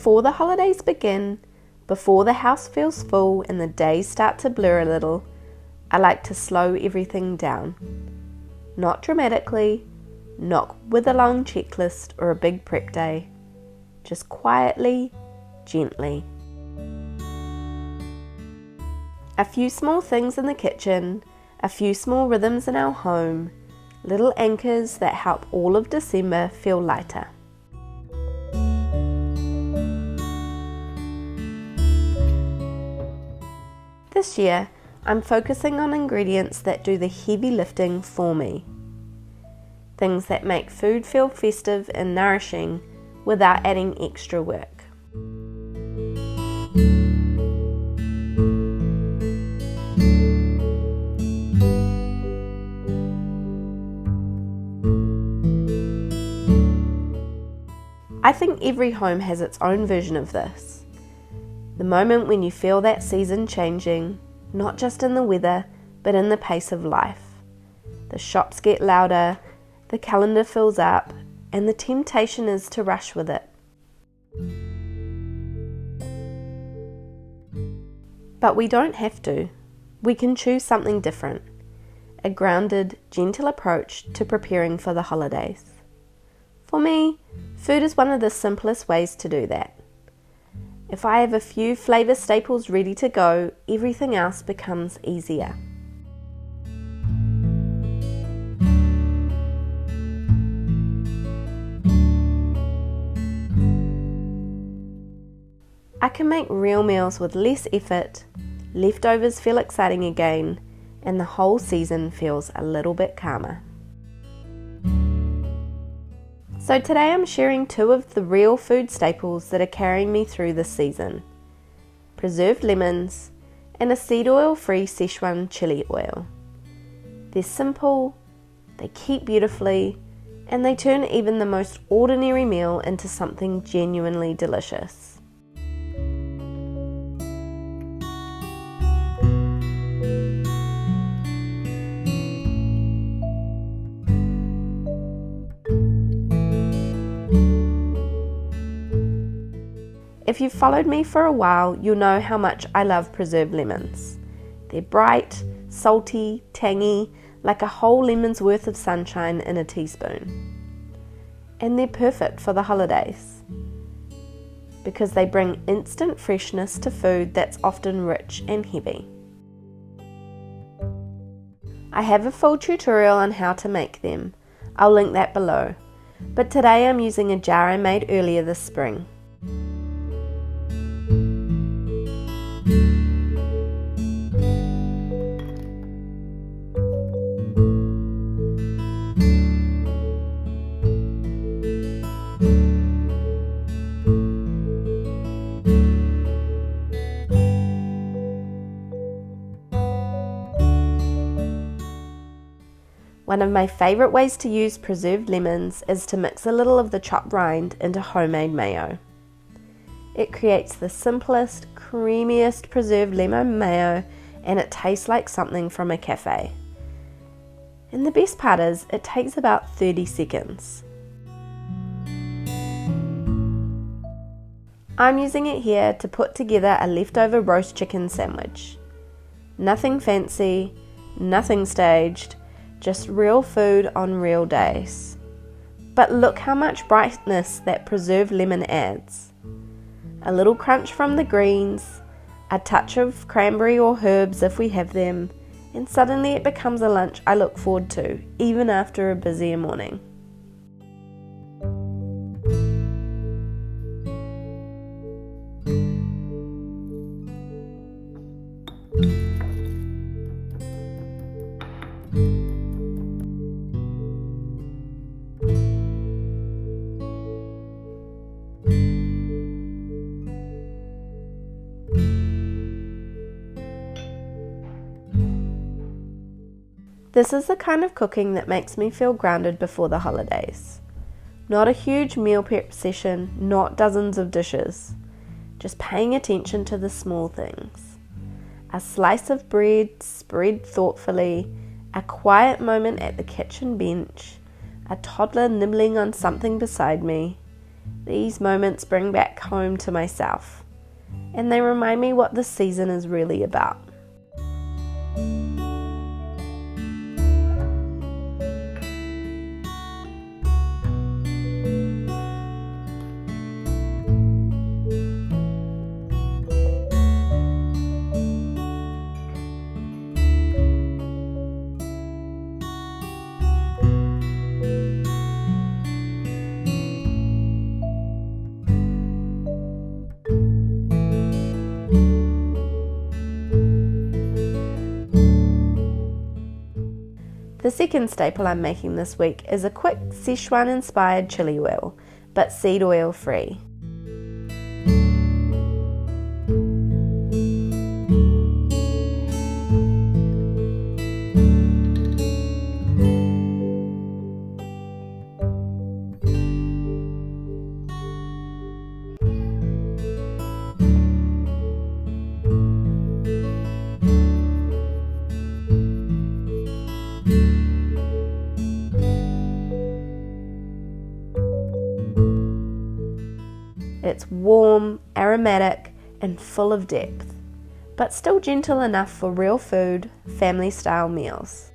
Before the holidays begin, before the house feels full and the days start to blur a little, I like to slow everything down. Not dramatically, not with a long checklist or a big prep day, just quietly, gently. A few small things in the kitchen, a few small rhythms in our home, little anchors that help all of December feel lighter. This year, I'm focusing on ingredients that do the heavy lifting for me. Things that make food feel festive and nourishing without adding extra work. I think every home has its own version of this. The moment when you feel that season changing, not just in the weather, but in the pace of life. The shops get louder, the calendar fills up, and the temptation is to rush with it. But we don't have to. We can choose something different. A grounded, gentle approach to preparing for the holidays. For me, food is one of the simplest ways to do that. If I have a few flavour staples ready to go, everything else becomes easier. I can make real meals with less effort, leftovers feel exciting again, and the whole season feels a little bit calmer. So today I'm sharing two of the real food staples that are carrying me through this season. Preserved lemons and a seed oil free Sichuan chili oil. They're simple, they keep beautifully, and they turn even the most ordinary meal into something genuinely delicious. If you've followed me for a while, you'll know how much I love preserved lemons. They're bright, salty, tangy, like a whole lemon's worth of sunshine in a teaspoon. And they're perfect for the holidays because they bring instant freshness to food that's often rich and heavy. I have a full tutorial on how to make them. I'll link that below. But today I'm using a jar I made earlier this spring. One of my favourite ways to use preserved lemons is to mix a little of the chopped rind into homemade mayo. It creates the simplest, creamiest preserved lemon mayo, and it tastes like something from a cafe. And the best part is, it takes about 30 seconds. I'm using it here to put together a leftover roast chicken sandwich. Nothing fancy, nothing staged, just real food on real days. But look how much brightness that preserved lemon adds. A little crunch from the greens, a touch of cranberry or herbs if we have them, and suddenly it becomes a lunch I look forward to, even after a busier morning. This is the kind of cooking that makes me feel grounded before the holidays. Not a huge meal prep session, not dozens of dishes. Just paying attention to the small things. A slice of bread spread thoughtfully, a quiet moment at the kitchen bench, a toddler nibbling on something beside me, These moments bring back home to myself, and they remind me what this season is really about. The second staple I'm making this week is a quick Sichuan inspired chili oil, but seed oil free. It's warm, aromatic, and full of depth, but still gentle enough for real food, family-style meals.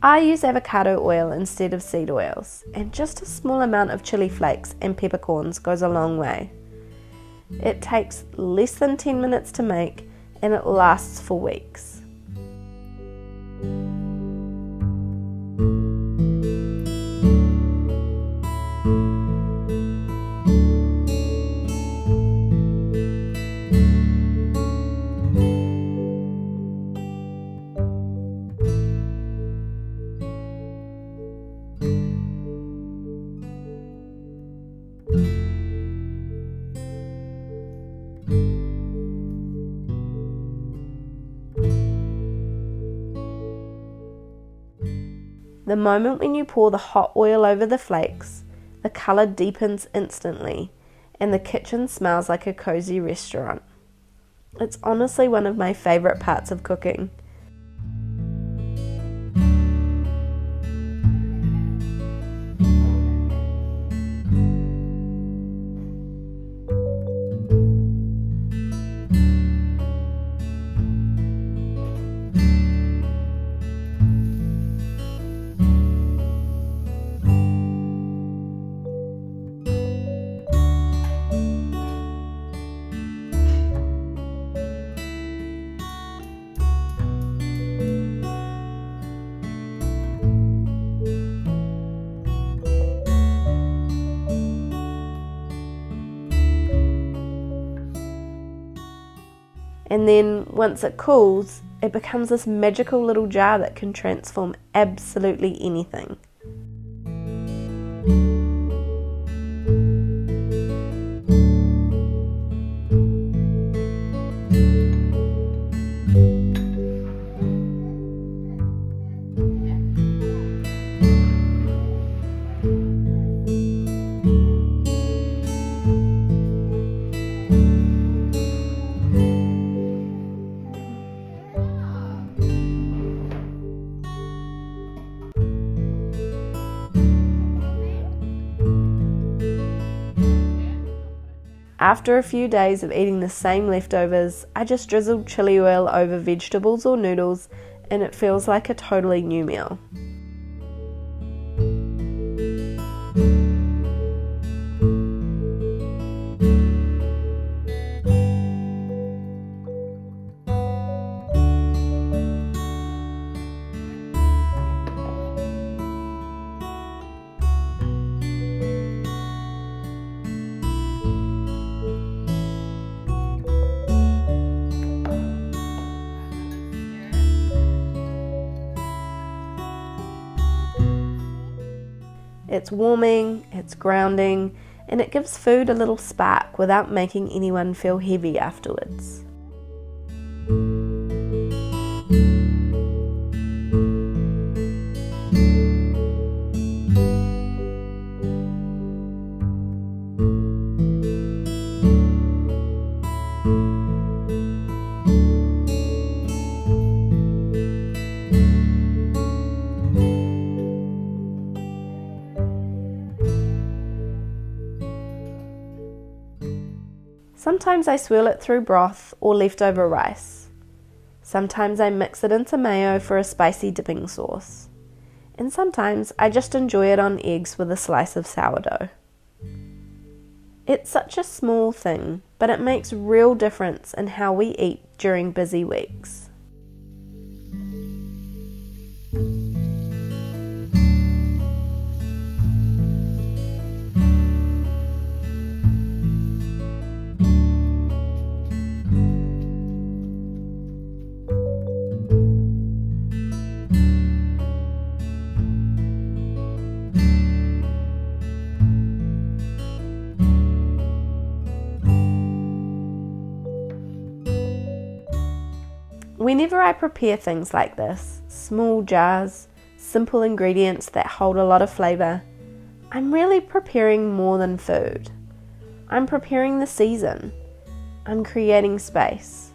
I use avocado oil instead of seed oils, and just a small amount of chili flakes and peppercorns goes a long way. It takes less than 10 minutes to make, and it lasts for weeks. The moment when you pour the hot oil over the flakes, the colour deepens instantly, and the kitchen smells like a cozy restaurant. It's honestly one of my favourite parts of cooking. And then once it cools, it becomes this magical little jar that can transform absolutely anything. After a few days of eating the same leftovers, I just drizzled chili oil over vegetables or noodles, and it feels like a totally new meal. It's warming, it's grounding, and it gives food a little spark without making anyone feel heavy afterwards. Sometimes I swirl it through broth or leftover rice. Sometimes I mix it into mayo for a spicy dipping sauce. And sometimes I just enjoy it on eggs with a slice of sourdough. It's such a small thing, but it makes real difference in how we eat during busy weeks. Whenever I prepare things like this, small jars, simple ingredients that hold a lot of flavour, I'm really preparing more than food. I'm preparing the season. I'm creating space.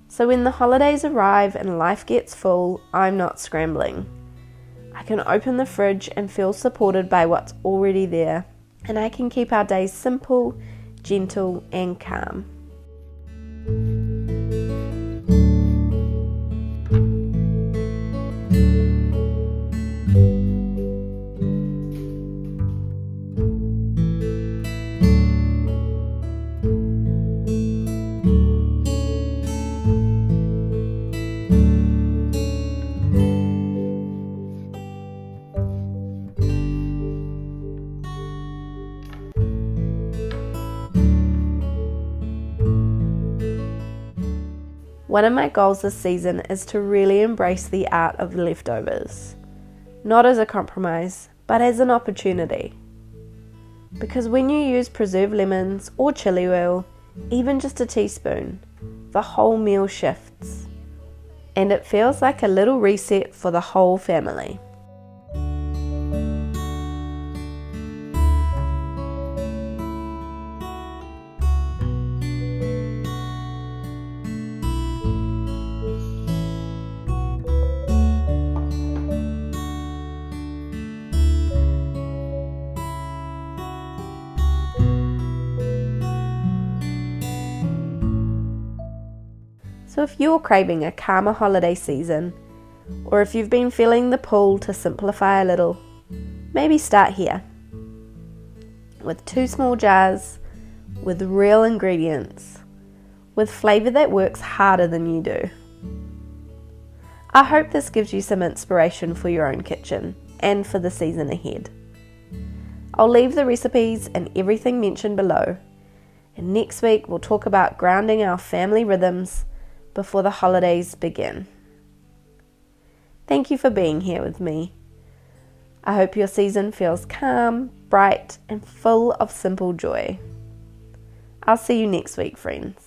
So when the holidays arrive and life gets full, I'm not scrambling. I can open the fridge and feel supported by what's already there, and I can keep our days simple, gentle, and calm. One of my goals this season is to really embrace the art of leftovers, not as a compromise, but as an opportunity. Because when you use preserved lemons or chili oil, even just a teaspoon, the whole meal shifts, and it feels like a little reset for the whole family. So if you're craving a calmer holiday season, or if you've been feeling the pull to simplify a little, maybe start here. With 2 small jars, with real ingredients, with flavour that works harder than you do. I hope this gives you some inspiration for your own kitchen and for the season ahead. I'll leave the recipes and everything mentioned below, and next week we'll talk about grounding our family rhythms before the holidays begin. Thank you for being here with me. I hope your season feels calm, bright, and full of simple joy. I'll see you next week, friends.